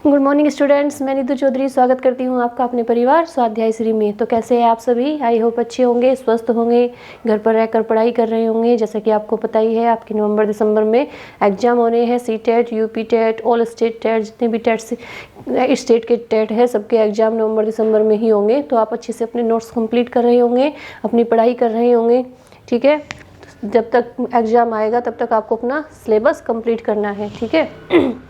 Good morning students, मैं नीतू चौधरी स्वागत करती हूँ आपका अपने परिवार स्वाध्याय श्री में। तो कैसे हैं आप सभी? आई होप अच्छे होंगे, स्वस्थ होंगे, घर पर रहकर पढ़ाई कर रहे होंगे। जैसा कि आपको पता ही है, आपके नवंबर दिसंबर में एग्जाम होने हैं। C TET, UP TET, all state TET, जितने भी टेट स्टेट के टेट है, सबके एग्जाम नवंबर दिसंबर में ही होंगे। तो आप अच्छे से अपने नोट्स कंप्लीट कर रहे होंगे, अपनी पढ़ाई कर रहे होंगे, ठीक है। जब तक एग्जाम आएगा तब तक आपको अपना सिलेबस कंप्लीट करना है, ठीक है।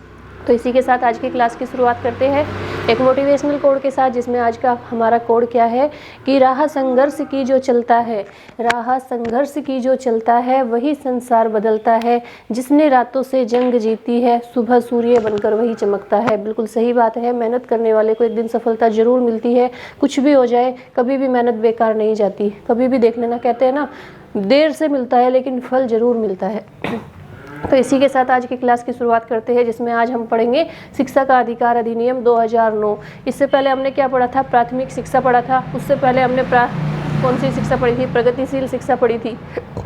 तो इसी के साथ आज की क्लास की शुरुआत करते हैं एक मोटिवेशनल कोड के साथ, जिसमें आज का हमारा कोड क्या है कि राह संघर्ष की जो चलता है, राह संघर्ष की जो चलता है वही संसार बदलता है। जिसने रातों से जंग जीती है, सुबह सूर्य बनकर वही चमकता है। बिल्कुल सही बात है। मेहनत करने वाले को एक दिन सफलता जरूर मिलती है। कुछ भी हो जाए, कभी भी मेहनत बेकार नहीं जाती। कभी भी देख लेना, कहते हैं ना, देर से मिलता है लेकिन फल जरूर मिलता है। तो इसी के साथ आज की क्लास की शुरुआत करते हैं, जिसमें आज हम पढ़ेंगे शिक्षा का अधिकार अधिनियम 2009। इससे पहले हमने क्या पढ़ा था? प्राथमिक शिक्षा पढ़ा था। उससे पहले हमने कौन सी शिक्षा पढ़ी थी? प्रगतिशील शिक्षा पढ़ी थी।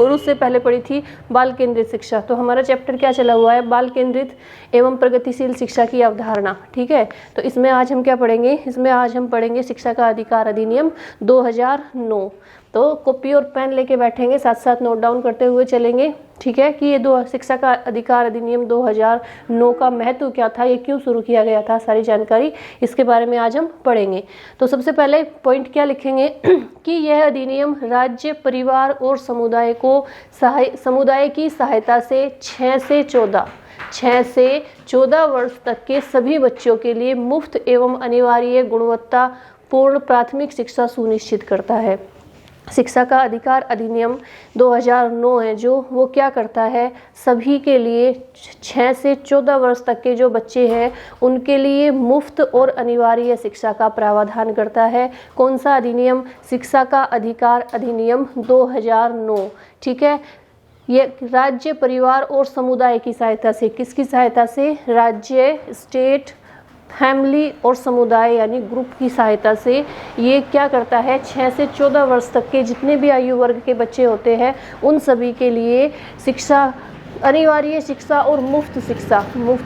और उससे पहले पढ़ी थी बाल केंद्रित शिक्षा। तो हमारा चैप्टर क्या चला हुआ है? बाल केंद्रित एवं प्रगतिशील शिक्षा की अवधारणा, ठीक है। तो इसमें आज हम क्या पढ़ेंगे? इसमें आज हम पढ़ेंगे शिक्षा का अधिकार अधिनियम 2009। तो कॉपी और पेन लेके बैठेंगे, साथ साथ नोट डाउन करते हुए चलेंगे, ठीक है, कि ये शिक्षा का अधिकार अधिनियम 2009 का महत्व क्या था, ये क्यों शुरू किया गया था, सारी जानकारी इसके बारे में आज हम पढ़ेंगे। तो सबसे पहले पॉइंट क्या लिखेंगे कि यह अधिनियम राज्य, परिवार और समुदाय को समुदाय की सहायता से 6 से 14 वर्ष तक के सभी बच्चों के लिए मुफ्त एवं अनिवार्य गुणवत्ता पूर्ण प्राथमिक शिक्षा सुनिश्चित करता है। शिक्षा का अधिकार अधिनियम 2009 है जो वो क्या करता है, सभी के लिए 6 से 14 वर्ष तक के जो बच्चे हैं उनके लिए मुफ्त और अनिवार्य शिक्षा का प्रावधान करता है। कौन सा अधिनियम? शिक्षा का अधिकार अधिनियम 2009, ठीक है। ये राज्य, परिवार और समुदाय की सहायता से, किसकी सहायता से? राज्य, स्टेट, फैमिली और समुदाय यानी ग्रुप की सहायता से ये क्या करता है? 6 से 14 वर्ष तक के जितने भी आयु वर्ग के बच्चे होते हैं उन सभी के लिए शिक्षा, अनिवार्य शिक्षा और मुफ्त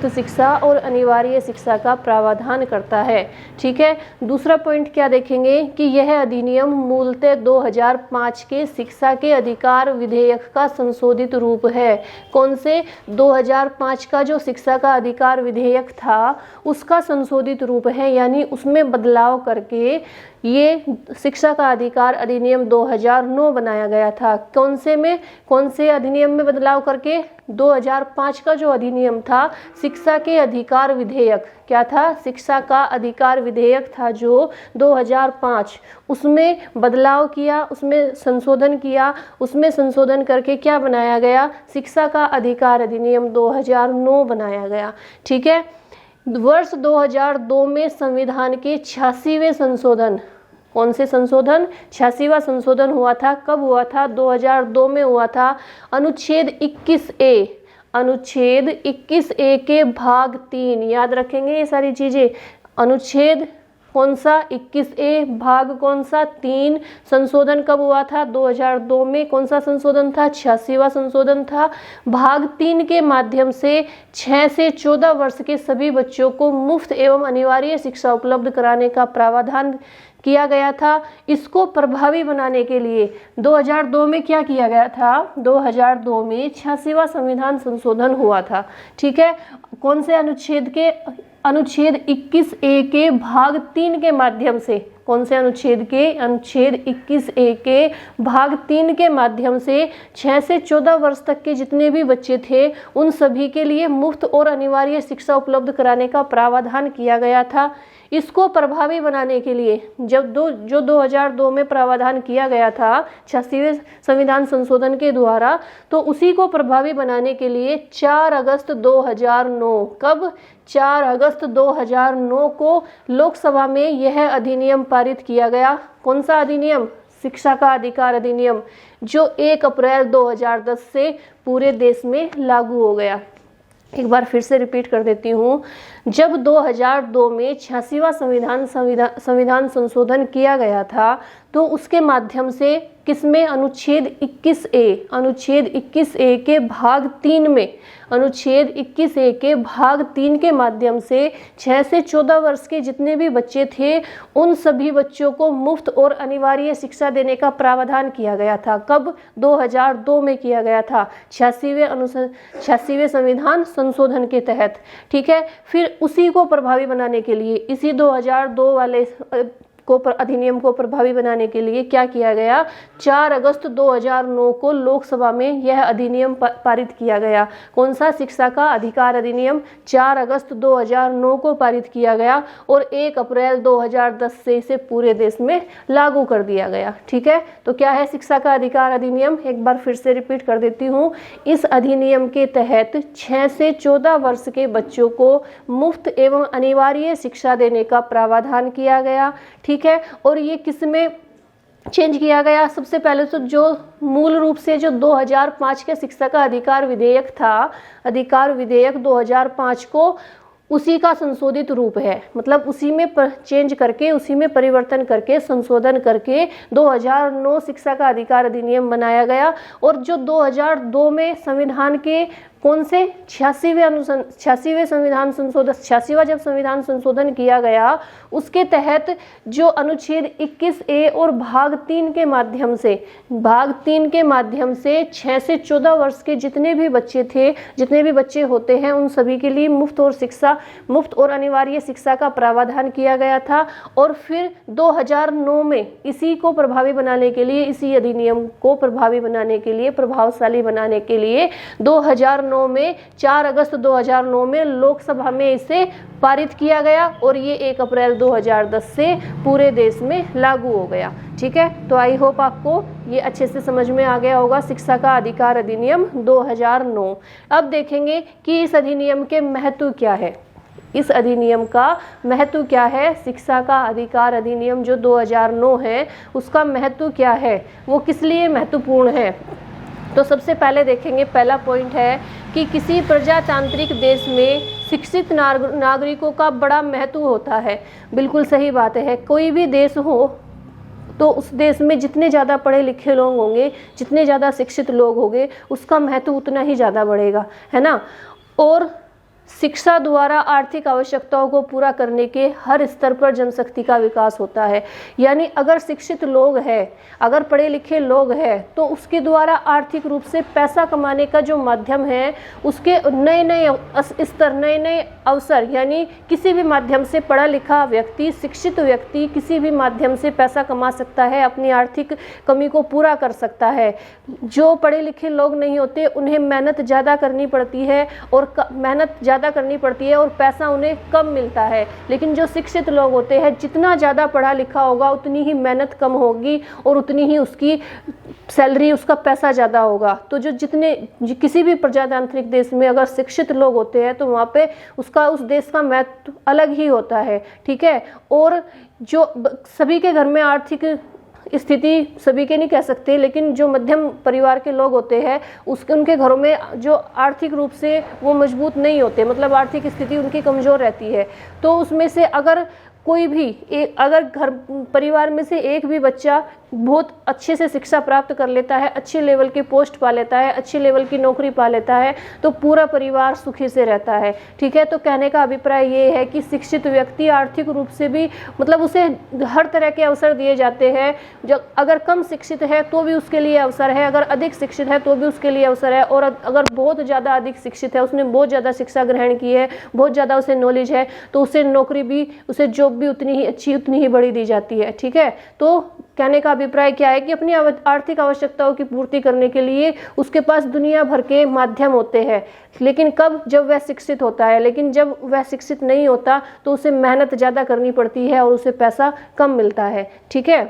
शिक्षा और अनिवार्य शिक्षा का प्रावधान करता है, ठीक है। दूसरा पॉइंट क्या देखेंगे कि यह अधिनियम मूलतः 2005 के शिक्षा के अधिकार विधेयक का संशोधित रूप है। कौन से? 2005 का जो शिक्षा का अधिकार विधेयक था उसका संशोधित रूप है, यानी उसमें बदलाव करके ये शिक्षा का अधिकार अधिनियम 2009 बनाया गया था। कौन से अधिनियम में बदलाव करके? 2005 का जो अधिनियम था शिक्षा के अधिकार विधेयक, क्या था? शिक्षा का अधिकार विधेयक था जो 2005, उसमें बदलाव किया, उसमें संशोधन करके क्या बनाया गया? शिक्षा का अधिकार अधिनियम 2009 बनाया गया, ठीक है। वर्ष 2002 में संविधान के 86वें संशोधन, कौन से संशोधन? 86वां संशोधन हुआ था। कब हुआ था? 2002 में हुआ था। अनुच्छेद 21A के भाग 3, याद रखेंगे ये सारी चीजें। अनुच्छेद कौन सा? 21A भाग कौन सा? 3। संशोधन कब हुआ था? 2002 में। कौन सा संशोधन था? 86वां संशोधन था। भाग 3 के माध्यम से 6 से 14 वर्ष के सभी बच्चों को मुफ्त एवं अनिवार्य शिक्षा उपलब्ध कराने का प्रावधान किया गया था। इसको प्रभावी बनाने के लिए 2002 में क्या किया गया था? 2002 में 86वां संविधान संशोधन हुआ था, ठीक है। कौन से अनुच्छेद के? अनुच्छेद 21A के भाग 3 के माध्यम से। कौन से अनुच्छेद के? अनुच्छेद 21A के भाग 3 के माध्यम से 6 से 14 वर्ष तक के जितने भी बच्चे थे उन सभी के लिए मुफ्त और अनिवार्य शिक्षा उपलब्ध कराने का प्रावधान किया गया था। इसको प्रभावी बनाने के लिए जो 2002 में प्रावधान किया गया था 86वें संविधान संशोधन के द्वारा, तो उसी को प्रभावी बनाने के लिए 4 अगस्त 2009, कब? 4 अगस्त 2009 को लोकसभा में यह अधिनियम पारित किया गया। कौन सा अधिनियम? शिक्षा का अधिकार अधिनियम, जो 1 अप्रैल 2010 से पूरे देश में लागू हो गया। एक बार फिर से रिपीट कर देती हूँ। जब 2002 में 86वां संविधान संशोधन किया गया था तो उसके माध्यम से किसमें, अनुच्छेद 21A के भाग 3 में, अनुच्छेद 21A के भाग 3 के माध्यम से 6 से 14 वर्ष के जितने भी बच्चे थे उन सभी बच्चों को मुफ्त और अनिवार्य शिक्षा देने का प्रावधान किया गया था। कब? 2002 में किया गया था, 86वें संविधान संशोधन के तहत। ठीक है, फिर उसी को प्रभावी बनाने के लिए, इसी 2002 वाले अधिनियम को प्रभावी बनाने के लिए क्या किया गया, 4 अगस्त 2009 को लोकसभा में यह अधिनियम पारित किया गया। कौन सा? शिक्षा का अधिकार अधिनियम 4 अगस्त 2009 को पारित किया गया और 1 अप्रैल 2010 से इसे पूरे देश में लागू कर दिया गया। ठीक है, तो क्या है शिक्षा का अधिकार अधिनियम? एक बार फिर से रिपीट कर देती हूँ। इस अधिनियम के तहत 6 से 14 वर्ष के बच्चों को मुफ्त एवं अनिवार्य शिक्षा देने का प्रावधान किया गया। ठीक है, और ये किसमें चेंज किया गया? सबसे पहले तो जो मूल रूप से जो 2005 के शिक्षा का अधिकार विधेयक था, अधिकार विधेयक 2005 को, उसी का संशोधित रूप है। मतलब उसी में चेंज करके, उसी में परिवर्तन करके, संशोधन करके 2009 शिक्षा का अधिकार अधिनियम बनाया गया। और जो 2002 में संविधान के कौन से 86वें संविधान संशोधन, 86वां जब संविधान संशोधन किया गया, उसके तहत जो अनुच्छेद 21A और भाग 3 के माध्यम से, भाग 3 के माध्यम से 6 से 14 वर्ष के जितने भी बच्चे थे, जितने भी बच्चे होते हैं, उन सभी के लिए मुफ्त और अनिवार्य शिक्षा का प्रावधान किया गया था। और फिर 2009 में इसी को प्रभावी बनाने के लिए, इसी अधिनियम को प्रभावी बनाने के लिए, प्रभावशाली बनाने के लिए 2009 में 4 अगस्त 2009 में लोकसभा में इसे पारित किया गया और ये 1 अप्रैल 2010 से पूरे देश में लागू हो गया। ठीक है, तो आई होप आपको ये अच्छे से समझ में आ गया होगा शिक्षा का अधिकार अधिनियम 2009। अब देखेंगे कि इस अधिनियम के महत्व क्या है। इस अधिनियम का महत्व क्या है? शिक्षा का अधिकार अधिनियम जो 2009 है उसका महत्व क्या है, वो किस लिए महत्वपूर्ण है? तो सबसे पहले देखेंगे, पहला पॉइंट है कि किसी प्रजातांत्रिक देश में शिक्षित नागरिकों का बड़ा महत्व होता है। बिल्कुल सही बात है। कोई भी देश हो तो उस देश में जितने ज़्यादा पढ़े लिखे लोग होंगे, जितने ज़्यादा शिक्षित लोग होंगे, उसका महत्व उतना ही ज़्यादा बढ़ेगा, है ना। और शिक्षा द्वारा आर्थिक आवश्यकताओं को पूरा करने के हर स्तर पर जनशक्ति का विकास होता है। यानी अगर शिक्षित लोग हैं, अगर पढ़े लिखे लोग हैं, तो उसके द्वारा आर्थिक रूप से पैसा कमाने का जो माध्यम है, उसके नए नए स्तर, नए नए अवसर, यानी किसी भी माध्यम से पढ़ा लिखा व्यक्ति, शिक्षित व्यक्ति किसी भी माध्यम से पैसा कमा सकता है, अपनी आर्थिक कमी को पूरा कर सकता है। जो पढ़े लिखे लोग नहीं होते उन्हें मेहनत ज़्यादा करनी पड़ती है और मेहनत ज़्यादा करनी पड़ती है और पैसा उन्हें कम मिलता है। लेकिन जो शिक्षित लोग होते हैं, जितना ज़्यादा पढ़ा लिखा होगा उतनी ही मेहनत कम होगी और उतनी ही उसकी सैलरी, उसका पैसा ज़्यादा होगा। तो किसी भी प्रजातांत्रिक देश में अगर शिक्षित लोग होते हैं तो वहाँ पे उस देश का महत्व अलग ही होता है। ठीक है, और जो सभी के घर में आर्थिक स्थिति, सभी के नहीं कह सकते, लेकिन जो मध्यम परिवार के लोग होते हैं उनके घरों में जो आर्थिक रूप से वो मजबूत नहीं होते, मतलब आर्थिक स्थिति उनकी कमज़ोर रहती है, तो उसमें से अगर कोई भी अगर घर परिवार में से एक भी बच्चा बहुत अच्छे से शिक्षा प्राप्त कर लेता है, अच्छे लेवल की पोस्ट पा लेता है, अच्छे लेवल की नौकरी पा लेता है, तो पूरा परिवार सुखी से रहता है। ठीक है, तो कहने का अभिप्राय ये है कि शिक्षित व्यक्ति आर्थिक रूप से भी, मतलब उसे हर तरह के अवसर दिए जाते हैं। जब अगर कम शिक्षित है तो भी उसके लिए अवसर है, अगर अधिक शिक्षित है तो भी उसके लिए अवसर है, और अगर बहुत ज़्यादा अधिक शिक्षित है, उसने बहुत ज़्यादा शिक्षा ग्रहण की है, बहुत ज़्यादा उसे नॉलेज है, तो उसे नौकरी भी, उसे जॉब भी उतनी ही अच्छी, उतनी ही बड़ी दी जाती है। ठीक है, तो कहने का अभिप्राय क्या है कि अपनी आर्थिक आवश्यकताओं की पूर्ति करने के लिए उसके पास दुनिया भर के माध्यम होते हैं, लेकिन कब? जब वह शिक्षित होता है। लेकिन जब वह शिक्षित नहीं होता तो उसे मेहनत ज़्यादा करनी पड़ती है और उसे पैसा कम मिलता है। ठीक है,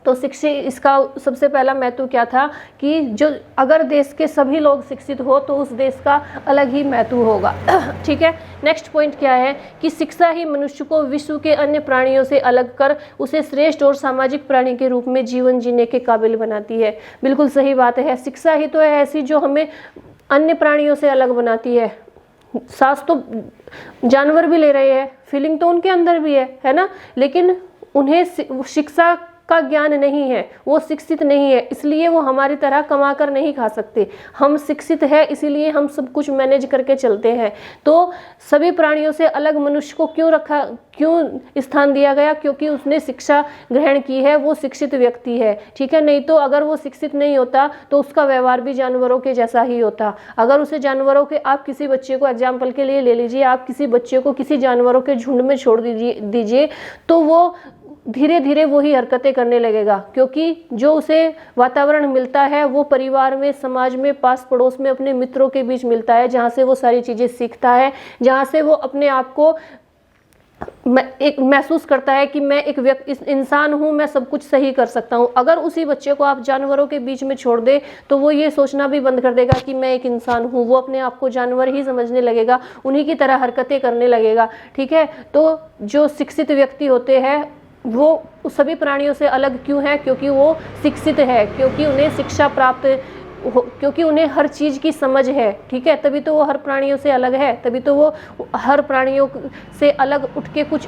तो इसका सबसे पहला महत्व क्या था कि जो अगर देश के सभी लोग शिक्षित हो तो उस देश का अलग ही महत्व होगा। ठीक है, नेक्स्ट पॉइंट क्या है कि शिक्षा ही मनुष्य को विश्व के अन्य प्राणियों से अलग कर उसे श्रेष्ठ और सामाजिक प्राणी के रूप में जीवन जीने के काबिल बनाती है। बिल्कुल सही बात है, शिक्षा ही तो है ऐसी जो हमें अन्य प्राणियों से अलग बनाती है। सांस तो जानवर भी ले रहे हैं, फीलिंग तो उनके अंदर भी है ना, लेकिन उन्हें शिक्षा का ज्ञान नहीं है, वो शिक्षित नहीं है, इसलिए वो हमारी तरह कमा कर नहीं खा सकते। हम शिक्षित है इसीलिए हम सब कुछ मैनेज करके चलते हैं। तो सभी प्राणियों से अलग मनुष्य को क्यों स्थान दिया गया? क्योंकि उसने शिक्षा ग्रहण की है, वो शिक्षित व्यक्ति है, ठीक है। नहीं तो अगर वो शिक्षित नहीं होता तो उसका व्यवहार भी जानवरों के जैसा ही होता। अगर उसे जानवरों के, आप किसी बच्चे को एग्जाम्पल के लिए ले लीजिए, आप किसी बच्चे को किसी जानवरों के झुंड में छोड़ दीजिए तो वो धीरे धीरे वही हरकतें करने लगेगा, क्योंकि जो उसे वातावरण मिलता है वो परिवार में, समाज में, पास पड़ोस में, अपने मित्रों के बीच मिलता है, जहाँ से वो सारी चीजें सीखता है, जहाँ से वो अपने आप को एक महसूस करता है कि मैं एक इंसान हूँ, मैं सब कुछ सही कर सकता हूँ। अगर उसी बच्चे को आप जानवरों के बीच में छोड़ दे तो वो ये सोचना भी बंद कर देगा कि मैं एक इंसान हूँ, वो अपने आप को जानवर ही समझने लगेगा, उन्हीं की तरह हरकतें करने लगेगा, ठीक है। तो जो शिक्षित व्यक्ति होते हैं वो सभी प्राणियों से अलग क्यों है? क्योंकि वो शिक्षित है, क्योंकि उन्हें शिक्षा प्राप्त, क्योंकि उन्हें हर चीज की समझ है, ठीक है। तभी तो वो हर प्राणियों से अलग है, तभी तो वो हर प्राणियों से अलग उठ के कुछ,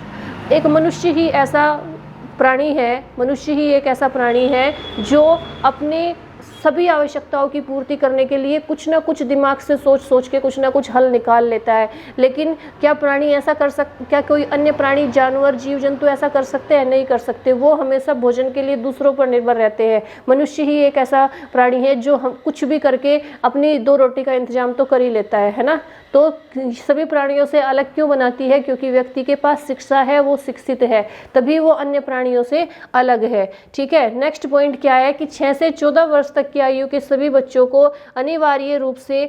एक मनुष्य ही ऐसा प्राणी है, मनुष्य ही एक ऐसा प्राणी है जो अपने सभी आवश्यकताओं की पूर्ति करने के लिए कुछ ना कुछ दिमाग से सोच के कुछ ना कुछ हल निकाल लेता है। लेकिन क्या प्राणी ऐसा क्या कोई अन्य प्राणी, जानवर, जीव जंतु ऐसा कर सकते हैं? नहीं कर सकते। वो हमेशा भोजन के लिए दूसरों पर निर्भर रहते हैं। मनुष्य ही एक ऐसा प्राणी है जो हम कुछ भी करके अपनी 2 रोटी का इंतजाम तो कर ही लेता है ना। तो सभी प्राणियों से अलग क्यों बनाती है? क्योंकि व्यक्ति के पास शिक्षा है, वो शिक्षित है, तभी वो अन्य प्राणियों से अलग है, ठीक है। नेक्स्ट पॉइंट क्या है कि 6 से 14 वर्ष तक की आयु के सभी बच्चों को अनिवार्य रूप से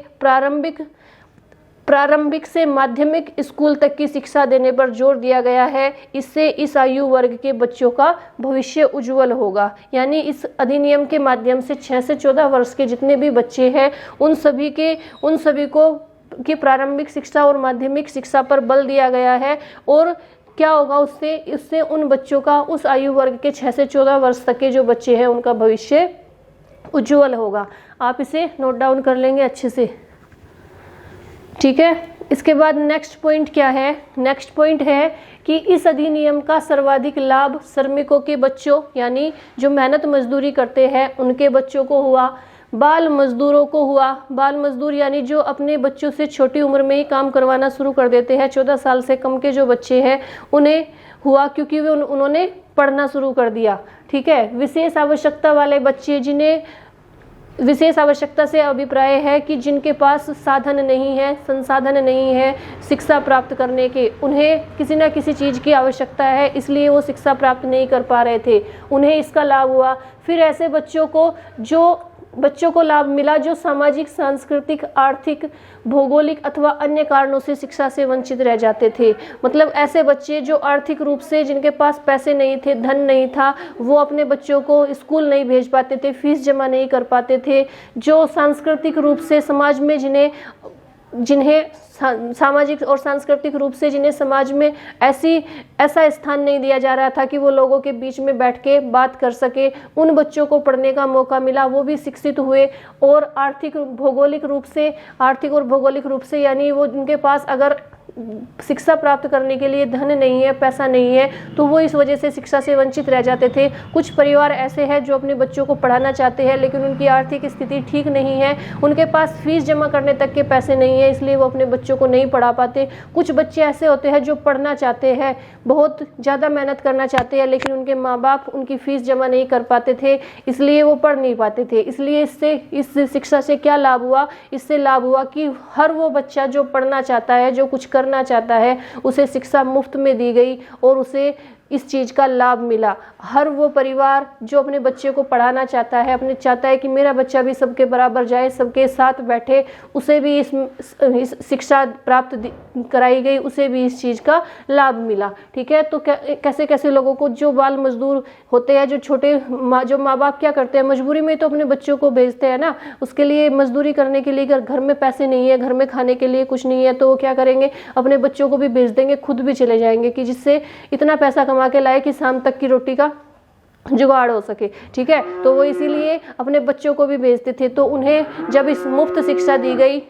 प्रारंभिक से माध्यमिक स्कूल तक की शिक्षा देने पर जोर दिया गया है। इससे इस आयु वर्ग के बच्चों का भविष्य उज्जवल होगा। यानी इस अधिनियम के माध्यम से 6 से 14 वर्ष के जितने भी बच्चे हैं उन सभी को की प्रारंभिक शिक्षा और माध्यमिक शिक्षा पर बल दिया गया है। और क्या होगा उससे उन बच्चों का, उस आयु वर्ग के 6 से 14 वर्ष तक के जो बच्चे हैं उनका भविष्य उज्जवल होगा। आप इसे नोट डाउन कर लेंगे अच्छे से, ठीक है। इसके बाद नेक्स्ट पॉइंट क्या है? नेक्स्ट पॉइंट है कि इस अधिनियम का सर्वाधिक लाभ श्रमिकों के बच्चों, यानी जो मेहनत मजदूरी करते हैं उनके बच्चों को हुआ, बाल मजदूरों को हुआ। बाल मजदूर यानी जो अपने बच्चों से छोटी उम्र में ही काम करवाना शुरू कर देते हैं, 14 साल से कम के जो बच्चे हैं उन्हें हुआ, क्योंकि वे उन्होंने पढ़ना शुरू कर दिया, ठीक है। विशेष आवश्यकता वाले बच्चे, जिन्हें विशेष आवश्यकता से अभिप्राय है कि जिनके पास साधन नहीं है, संसाधन नहीं है शिक्षा प्राप्त करने के, उन्हें किसी न किसी चीज़ की आवश्यकता है, इसलिए वो शिक्षा प्राप्त नहीं कर पा रहे थे, उन्हें इसका लाभ हुआ। फिर ऐसे बच्चों को लाभ मिला जो सामाजिक, सांस्कृतिक, आर्थिक, भौगोलिक अथवा अन्य कारणों से शिक्षा से वंचित रह जाते थे। मतलब ऐसे बच्चे जो आर्थिक रूप से, जिनके पास पैसे नहीं थे, धन नहीं था, वो अपने बच्चों को स्कूल नहीं भेज पाते थे, फीस जमा नहीं कर पाते थे। जो सांस्कृतिक रूप से समाज में जिन्हें सामाजिक और सांस्कृतिक रूप से जिन्हें समाज में ऐसा स्थान नहीं दिया जा रहा था कि वो लोगों के बीच में बैठ के बात कर सके, उन बच्चों को पढ़ने का मौका मिला, वो भी शिक्षित हुए। और आर्थिक और भौगोलिक रूप से यानी वो उनके पास अगर शिक्षा प्राप्त करने के लिए धन नहीं है, पैसा नहीं है, तो वो इस वजह से शिक्षा से वंचित रह जाते थे। कुछ परिवार ऐसे हैं जो अपने बच्चों को पढ़ाना चाहते हैं लेकिन उनकी आर्थिक स्थिति ठीक नहीं है, उनके पास फीस जमा करने तक के पैसे नहीं है, इसलिए वो अपने बच्चों को नहीं पढ़ा पाते। कुछ बच्चे ऐसे होते हैं जो पढ़ना चाहते हैं, बहुत ज़्यादा मेहनत करना चाहते हैं, लेकिन उनके माँ बाप उनकी फीस जमा नहीं कर पाते थे, इसलिए वो पढ़ नहीं पाते थे। इसलिए इस शिक्षा से क्या लाभ हुआ? इससे लाभ हुआ कि हर वो बच्चा जो पढ़ना चाहता है, जो कुछ करना चाहता है, उसे शिक्षा मुफ्त में दी गई और उसे इस चीज़ का लाभ मिला। हर वो परिवार जो अपने बच्चे को पढ़ाना चाहता है, चाहता है कि मेरा बच्चा भी सबके बराबर जाए, सबके साथ बैठे, उसे भी इस शिक्षा प्राप्त कराई गई, उसे भी इस चीज़ का लाभ मिला, ठीक है। तो कैसे कैसे लोगों को, जो बाल मजदूर होते हैं, जो माँ बाप क्या करते हैं, मजबूरी में तो अपने बच्चों को भेजते हैं ना, उसके लिए मजदूरी करने के लिए, अगर घर में पैसे नहीं है, घर में खाने के लिए कुछ नहीं है, तो वो क्या करेंगे, अपने बच्चों को भी भेज देंगे, खुद भी चले जाएंगे कि जिससे इतना पैसा कमा के लाए कि शाम तक की रोटी का जुगाड़ हो सके, ठीक है। तो वो इसीलिए अपने बच्चों को भी भेजते थे। तो उन्हें जब इस मुफ्त शिक्षा दी गई,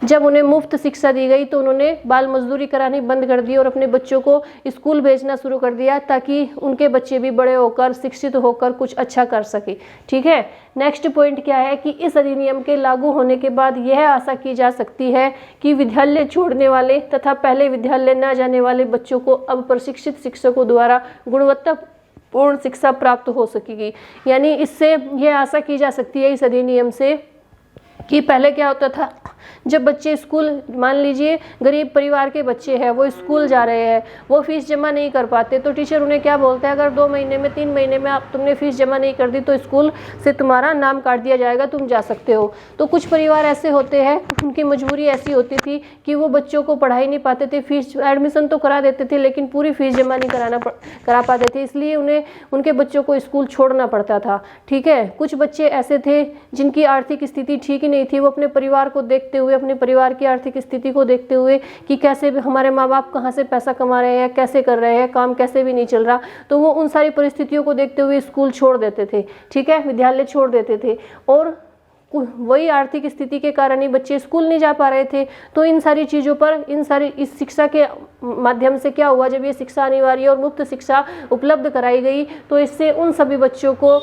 जब उन्हें मुफ्त शिक्षा दी गई तो उन्होंने बाल मजदूरी करानी बंद कर दी और अपने बच्चों को स्कूल भेजना शुरू कर दिया, ताकि उनके बच्चे भी बड़े होकर शिक्षित होकर कुछ अच्छा कर सके। ठीक है, नेक्स्ट पॉइंट क्या है कि इस अधिनियम के लागू होने के बाद यह आशा की जा सकती है कि विद्यालय छोड़ने वाले तथा पहले विद्यालय न जाने वाले बच्चों को अब प्रशिक्षित शिक्षकों द्वारा गुणवत्तापूर्ण शिक्षा प्राप्त हो सकेगी। यानी इससे यह आशा की जा सकती है इस अधिनियम से कि पहले क्या होता था, जब बच्चे स्कूल, मान लीजिए गरीब परिवार के बच्चे हैं, वो स्कूल जा रहे हैं, वो फीस जमा नहीं कर पाते, तो टीचर उन्हें क्या बोलता है, अगर 2 महीने में 3 महीने में आप तुमने फीस जमा नहीं कर दी तो स्कूल से तुम्हारा नाम काट दिया जाएगा, तुम जा सकते हो। तो कुछ परिवार ऐसे होते हैं, उनकी मजबूरी ऐसी होती थी कि वो बच्चों को पढ़ा ही नहीं पाते थे, फीस एडमिशन तो करा देते थे लेकिन पूरी फीस जमा नहीं करा पाते थे, इसलिए उन्हें उनके बच्चों को स्कूल छोड़ना पड़ता था। ठीक है, कुछ बच्चे ऐसे थे जिनकी आर्थिक स्थिति ठीक ही नहीं थी, वो अपने परिवार को देखते हुए, अपने परिवार की आर्थिक स्थिति को देखते हुए कि कैसे हमारे माँ बाप कहाँ से पैसा कमा रहे हैं, कैसे कर रहे हैं, काम कैसे भी नहीं चल रहा, तो वो उन सारी परिस्थितियों को देखते हुए स्कूल छोड़ देते थे। ठीक है, विद्यालय छोड़ देते थे, और वही आर्थिक स्थिति के कारण ही बच्चे स्कूल नहीं जा पा रहे थे। तो इन सारी चीज़ों पर, इस शिक्षा के माध्यम से क्या हुआ, जब ये शिक्षा अनिवार्य और मुफ्त शिक्षा उपलब्ध कराई गई तो इससे उन सभी बच्चों को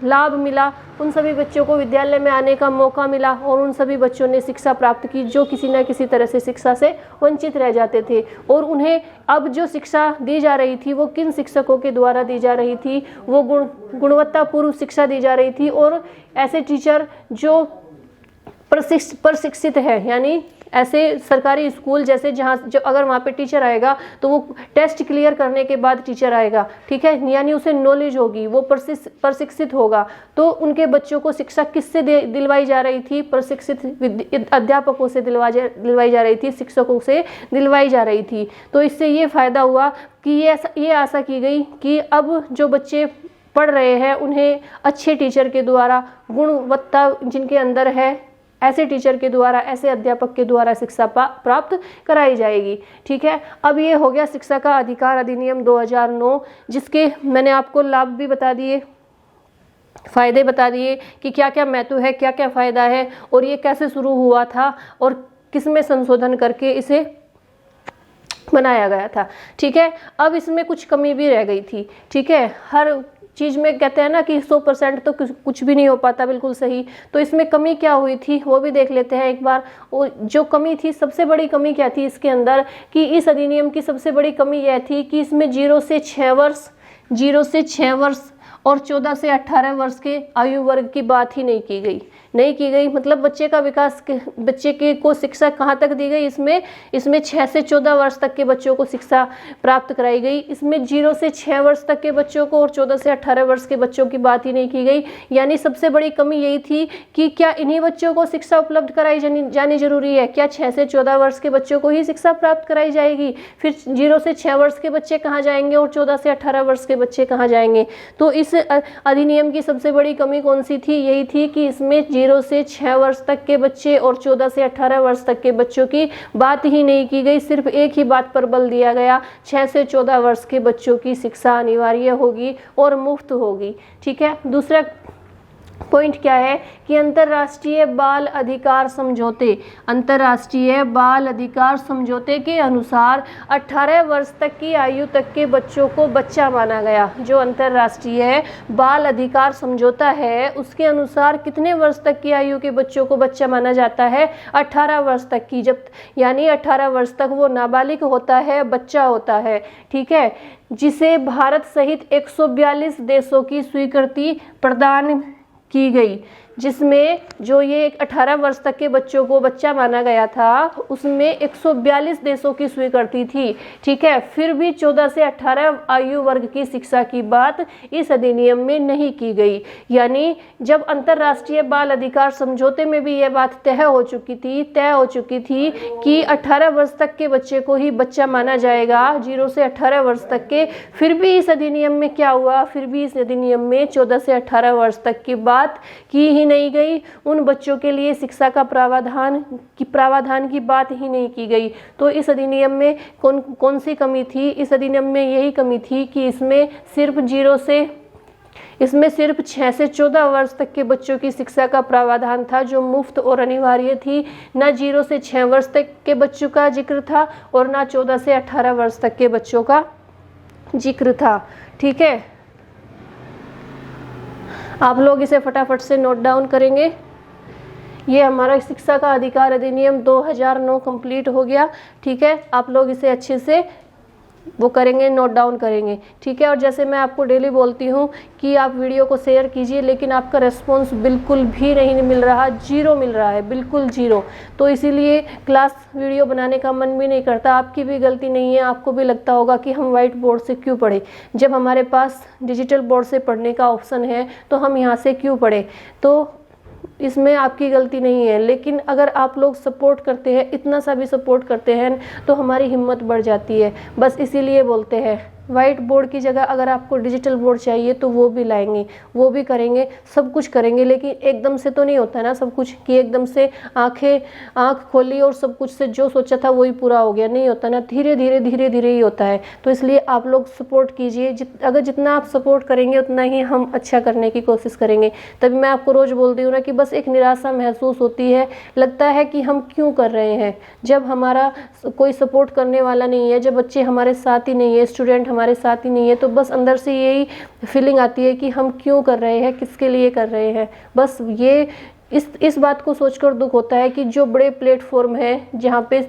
लाभ मिला, उन सभी बच्चों को विद्यालय में आने का मौका मिला और उन सभी बच्चों ने शिक्षा प्राप्त की जो किसी न किसी तरह से शिक्षा से वंचित रह जाते थे। और उन्हें अब जो शिक्षा दी जा रही थी वो किन शिक्षकों के द्वारा दी जा रही थी, वो गुणवत्तापूर्ण शिक्षा दी जा रही थी, और ऐसे टीचर जो प्रशिक्षित है, यानी ऐसे सरकारी स्कूल जैसे जहाँ जो अगर वहाँ पे टीचर आएगा तो वो टेस्ट क्लियर करने के बाद टीचर आएगा। ठीक है, यानी उसे नॉलेज होगी, वो प्रशिक्षित होगा। तो उनके बच्चों को शिक्षा किससे दिलवाई जा रही थी, प्रशिक्षित अध्यापकों से दिलवाई जा रही थी, शिक्षकों से दिलवाई जा रही थी। तो इससे ये फायदा हुआ कि ये आशा की गई कि अब जो बच्चे पढ़ रहे हैं उन्हें अच्छे टीचर के द्वारा, गुणवत्ता जिनके अंदर है, ऐसे टीचर के द्वारा, ऐसे अध्यापक के द्वारा शिक्षा प्राप्त कराई जाएगी। ठीक है, अब ये हो गया शिक्षा का अधिकार अधिनियम 2009, जिसके मैंने आपको लाभ भी बता दिए, फायदे बता दिए कि क्या क्या महत्व है, क्या क्या फायदा है, और ये कैसे शुरू हुआ था और किसमें संशोधन करके इसे बनाया गया था। ठीक है, अब इसमें कुछ कमी भी रह गई थी। ठीक है, हर चीज़ में कहते हैं ना कि 100% तो कुछ भी नहीं हो पाता बिल्कुल सही, तो इसमें कमी क्या हुई थी वो भी देख लेते हैं एक बार। जो कमी थी, सबसे बड़ी कमी क्या थी इसके अंदर, कि इस अधिनियम की सबसे बड़ी कमी यह थी कि इसमें 0 से 6 वर्ष और 14 से 18 वर्ष के आयु वर्ग की बात ही नहीं की गई। मतलब बच्चे का विकास, बच्चे के को शिक्षा कहाँ तक दी गई, इसमें 6 से 14 वर्ष तक के बच्चों को शिक्षा प्राप्त कराई गई। इसमें 0 से 6 वर्ष तक के बच्चों को और 14 से 18 वर्ष के बच्चों की बात ही नहीं की गई। यानी सबसे बड़ी कमी यही थी कि क्या इन्हीं बच्चों को शिक्षा उपलब्ध कराई जानी जरूरी है, क्या 6 से 14 वर्ष के बच्चों को ही शिक्षा प्राप्त कराई जाएगी, फिर 0 से 6 वर्ष के बच्चे कहाँ जाएंगे और 14 से 18 वर्ष के बच्चे कहाँ जाएंगे। तो इस अधिनियम की सबसे बड़ी कमी कौन सी थी, यही थी कि इसमें 0 से 6 वर्ष तक के बच्चे और 14 से 18 वर्ष तक के बच्चों की बात ही नहीं की गई। सिर्फ एक ही बात पर बल दिया गया, 6 से 14 वर्ष के बच्चों की शिक्षा अनिवार्य होगी और मुफ्त होगी। ठीक है, दूसरा पॉइंट क्या है कि अंतर्राष्ट्रीय बाल अधिकार समझौते के अनुसार 18 वर्ष तक की आयु तक के बच्चों को बच्चा माना गया। जो अंतर्राष्ट्रीय बाल अधिकार समझौता है उसके अनुसार कितने वर्ष तक की आयु के बच्चों को बच्चा माना जाता है, 18 वर्ष तक की, जब यानी 18 वर्ष तक वो नाबालिग होता है, बच्चा होता है। ठीक है, जिसे भारत सहित 142 देशों की स्वीकृति प्रदान की गई, जिसमें जो ये 18 वर्ष तक के बच्चों को बच्चा माना गया था उसमें 142 देशों की स्वीकृति थी। ठीक है, फिर भी 14 से 18 आयु वर्ग की शिक्षा की बात इस अधिनियम में नहीं की गई। यानी जब अंतर्राष्ट्रीय बाल अधिकार समझौते में भी यह बात तय हो चुकी थी कि 18 वर्ष तक के बच्चे को ही बच्चा माना जाएगा, 0 से 18 वर्ष तक के, फिर भी इस अधिनियम में क्या हुआ, फिर भी इस अधिनियम में 14 से 18 वर्ष तक की बात की ही नहीं गई। उन बच्चों के लिए शिक्षा का प्रावधान की बात ही नहीं की गई। तो इस अधिनियम में कौन सी कमी थी, इस अधिनियम में यही कमी थी कि इसमें सिर्फ 0 से इसमें सिर्फ 6 से 14 वर्ष तक के बच्चों की शिक्षा का प्रावधान था जो मुफ्त और अनिवार्य थी। ना 0 से 6 वर्ष तक के बच्चों का जिक्र था और ना 14 से 18 वर्ष तक के बच्चों का जिक्र था। ठीक है, आप लोग इसे फटाफट से नोट डाउन करेंगे। ये हमारा शिक्षा का अधिकार अधिनियम 2009 कंप्लीट हो गया। ठीक है, आप लोग इसे अच्छे से वो करेंगे, नोट डाउन करेंगे। ठीक है, और जैसे मैं आपको डेली बोलती हूँ कि आप वीडियो को शेयर कीजिए, लेकिन आपका रिस्पॉन्स बिल्कुल भी नहीं मिल रहा, जीरो मिल रहा है, बिल्कुल जीरो। तो इसीलिए क्लास वीडियो बनाने का मन भी नहीं करता। आपकी भी गलती नहीं है, आपको भी लगता होगा कि हम व्हाइट बोर्ड से क्यों पढ़े, जब हमारे पास डिजिटल बोर्ड से पढ़ने का ऑप्शन है तो हम यहाँ से क्यों पढ़े। तो इसमें आपकी गलती नहीं है, लेकिन अगर आप लोग सपोर्ट करते हैं, इतना सा भी सपोर्ट करते हैं तो हमारी हिम्मत बढ़ जाती है। बस इसीलिए बोलते हैं वाइट बोर्ड की जगह अगर आपको डिजिटल बोर्ड चाहिए तो वो भी लाएंगे, वो भी करेंगे, सब कुछ करेंगे। लेकिन एकदम से तो नहीं होता ना सब कुछ, कि एकदम से आंख खोली और सब कुछ से जो सोचा था वही पूरा हो गया, नहीं होता ना। धीरे धीरे ही होता है। तो इसलिए आप लोग सपोर्ट कीजिए। अगर जितना आप सपोर्ट करेंगे उतना ही हम अच्छा करने की कोशिश करेंगे। तभी मैं आपको रोज़ बोलती हूँ ना कि बस एक निराशा महसूस होती है, लगता है कि हम क्यों कर रहे हैं, जब हमारा कोई सपोर्ट करने वाला नहीं है, जब बच्चे हमारे साथ ही नहीं है, स्टूडेंट हमारे साथ ही नहीं है, तो बस अंदर से यही फीलिंग आती है कि हम क्यों कर रहे हैं, किसके लिए कर रहे हैं। बस ये इस बात को सोचकर दुख होता है कि जो बड़े प्लेटफॉर्म है जहाँ पे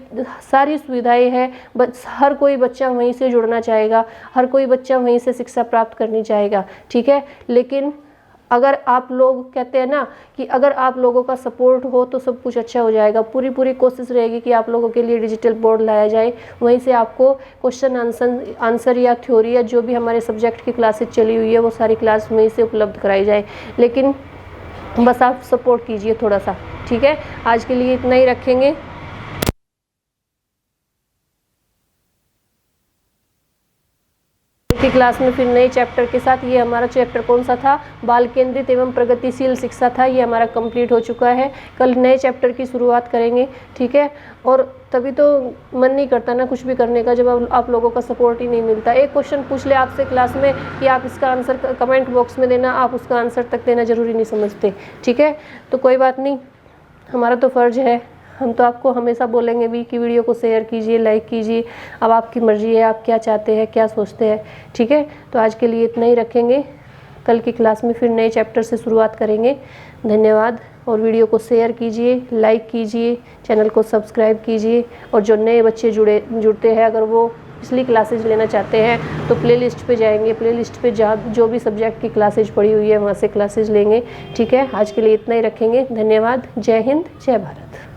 सारी सुविधाएं हैं, बस हर कोई बच्चा वहीं से जुड़ना चाहेगा, हर कोई बच्चा वहीं से शिक्षा प्राप्त करनी चाहेगा। ठीक है, लेकिन अगर आप लोग कहते हैं ना कि अगर आप लोगों का सपोर्ट हो तो सब कुछ अच्छा हो जाएगा। पूरी कोशिश रहेगी कि आप लोगों के लिए डिजिटल बोर्ड लाया जाए, वहीं से आपको क्वेश्चन आंसर या थ्योरी या जो भी हमारे सब्जेक्ट की क्लासेस चली हुई है वो सारी क्लास वहीं से उपलब्ध कराई जाए। लेकिन बस आप सपोर्ट कीजिए थोड़ा सा। ठीक है, आज के लिए इतना ही रखेंगे। की क्लास में फिर नए चैप्टर के साथ, ये हमारा चैप्टर कौन सा था, बाल केंद्रित एवं प्रगतिशील शिक्षा था, ये हमारा कंप्लीट हो चुका है। कल नए चैप्टर की शुरुआत करेंगे। ठीक है, और तभी तो मन नहीं करता ना कुछ भी करने का, जब आप लोगों का सपोर्ट ही नहीं मिलता। एक क्वेश्चन पूछ ले आपसे क्लास में कि आप इसका आंसर कमेंट बॉक्स में देना, आप उसका आंसर तक देना जरूरी नहीं समझते। ठीक है, तो कोई बात नहीं, हमारा तो फ़र्ज़ है, हम तो आपको हमेशा बोलेंगे भी कि वीडियो को शेयर कीजिए, लाइक कीजिए। अब आपकी मर्ज़ी है, आप क्या चाहते हैं, क्या सोचते हैं। ठीक है, तो आज के लिए इतना ही रखेंगे। कल की क्लास में फिर नए चैप्टर से शुरुआत करेंगे। धन्यवाद, और वीडियो को शेयर कीजिए, लाइक कीजिए, चैनल को सब्सक्राइब कीजिए। और जो नए बच्चे जुड़ते हैं, अगर वो पिछली क्लासेज लेना चाहते हैं तो प्लेलिस्ट पे जाएंगे, प्लेलिस्ट पे जो भी सब्जेक्ट की क्लासेज पड़ी हुई है वहाँ से क्लासेज लेंगे। ठीक है, आज के लिए इतना ही रखेंगे। धन्यवाद, जय हिंद, जय भारत।